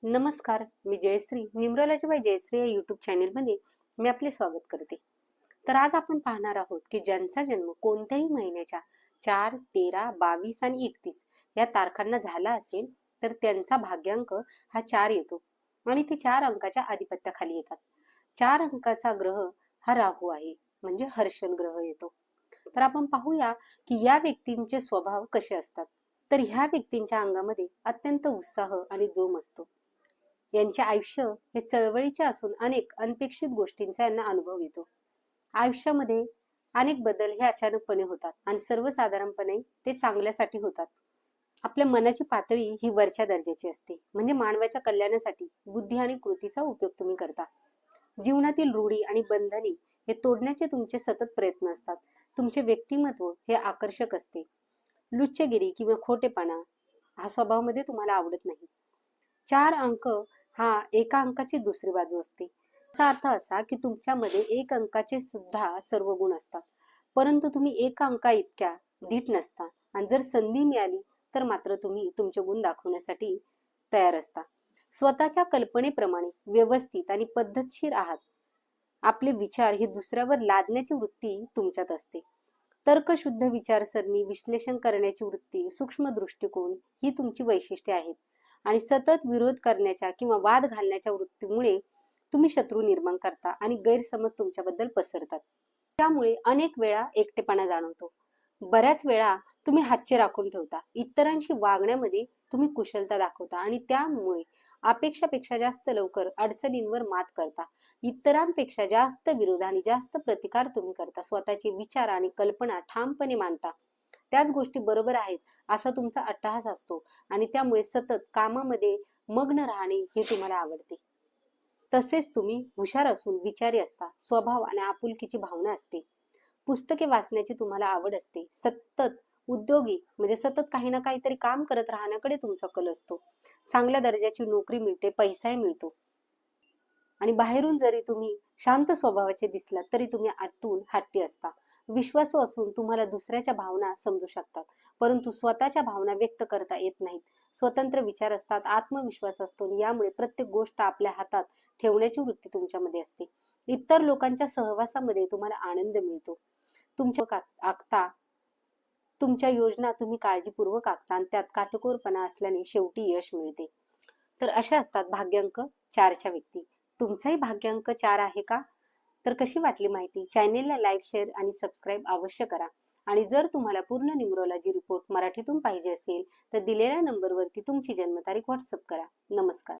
नमस्कार, मी Jayashree. Numerology bye Jayashree या YouTube चॅनेलमध्ये मी आपले स्वागत करते. तर आज आपण पाहणार आहोत की ज्यांचा जन्म कोणत्याही महिन्याच्या 4, 13, 22 आणि 31 या तारखांना झाला असेल तर त्यांचा भाग्यांक हा 4 येतो आणि ते 4 अंकाच्या आधिपत्याखाली येतात. 4 अंकाचा ग्रह हा राहू आहे, म्हणजे हर्षण ग्रह येतो. तर आपण पाहूया की या व्यक्तींचे स्वभाव कसे असतात. तर ह्या व्यक्तींच्या अंगामध्ये अत्यंत उत्साह आणि जोम असतो. यांचे आयुष्य हे चळवळीचे असून अनेक अनपेक्षित गोष्टींचा यांना अनुभव येतो. आयुष्यामध्ये अनेक बदल हे अचानकपणे होतात आणि सर्वसाधारणपणे ते चांगल्यासाठी होतात. आपल्या मनाची पातळी ही वरच्या दर्जाची असते, म्हणजे मानवाच्या कल्याणासाठी बुद्धी आणि कृतीचा उपयोग तुम्ही करता. जीवनातील रूढी आणि बंधने हे तोडण्याचे तुमचे सतत प्रयत्न असतात. तुमचे व्यक्तिमत्व हे आकर्षक असते. लुच्चगिरी किंवा खोटेपणा हा स्वभावामध्ये तुम्हाला आवडत नाही. 4 अंक हा एका अंकाची दुसरी बाजू असते. याचा अर्थ असा की तुमच्यामध्ये एक अंकाचे सुद्धा सर्व गुण असतात, परंतु तुम्ही एका अंका इतक्या धीट नसता आणि जर संधी मिळाली तर मात्र तुम्ही तुमचे गुण दाखवण्यासाठी तयार असता. स्वतःच्या कल्पनेप्रमाणे व्यवस्थित आणि पद्धतशीर आहात. आपले विचार हे दुसऱ्यावर लादण्याची वृत्ती तुमच्यात असते. तर्कशुद्ध विचारसरणी, विश्लेषण करण्याची वृत्ती, सूक्ष्म दृष्टिकोन ही तुमची वैशिष्ट्ये आहेत. आणि सतत विरोध करण्याच्या किंवा वाद घालण्याच्या वृत्तीमुळे तुम्ही शत्रू निर्माण करता आणि गैरसमज तुमच्याबद्दल पसरतात. त्यामुळे अनेक वेळा एकटेपणा जाणवतो. बऱ्याच वेळा तुम्ही हातचे राखून ठेवता. इतरांशी वागण्यामध्ये तुम्ही कुशलता दाखवता आणि त्यामुळे अपेक्षापेक्षा जास्त लवकर अडचणींवर मात करता. इतरांपेक्षा जास्त विरोध आणि जास्त प्रतिकार तुम्ही करता. स्वतःचे विचार आणि कल्पना ठामपणे मांडता. त्याच गोष्टी बरोबर आहेत असा तुमचा अट्टहास असतो आणि त्यामुळे सतत कामामध्ये मग्न राहणे हे तुम्हाला आवडते. तसेच तुम्ही हुशार असून विचारी असता. स्वभाव आणि आपुलकीची भावना असते. पुस्तके वाचण्याची तुम्हाला आवड असते. सतत उद्योगी म्हणजे सतत काही ना काहीतरी काम करत राहण्याकडे तुमचा कल असतो. चांगल्या दर्जाची नोकरी मिळते, पैसाही मिळतो आणि बाहेरून जरी तुम्ही शांत स्वभावाचे दिसलात तरी तुम्ही आतून हट्टी असता. विश्वासू असून तुम्हाला दुसऱ्याच्या भावना समजू शकतात, परंतु स्वतःच्या भावना व्यक्त करता येत नाहीत. स्वतंत्र विचार असतात, आत्मविश्वास असतो आणि यामुळे प्रत्येक गोष्ट आपल्या हातात ठेवण्याची वृत्ती तुमच्यामध्ये असते. इतर लोकांच्या सहवासामध्ये तुम्हाला आनंद मिळतो. तुमच्या आखता तुमच्या योजना तुम्ही काळजीपूर्वक आखता आणि त्यात काटेकोरपणा असल्याने शेवटी यश मिळते. तर अशा असतात भाग्यांक 4च्या व्यक्ती. तुमचाही भाग्यांक 4 आहे का? तर कशी वाटली माहिती? चॅनेलला लाईक, शेअर आणि सबस्क्राईब अवश्य करा. आणि जर तुम्हाला पूर्ण न्यूमरोलॉजी रिपोर्ट मराठीतून पाहिजे असेल तर दिलेल्या नंबरवरती तुमची जन्मतारीख व्हॉट्सअप करा. नमस्कार.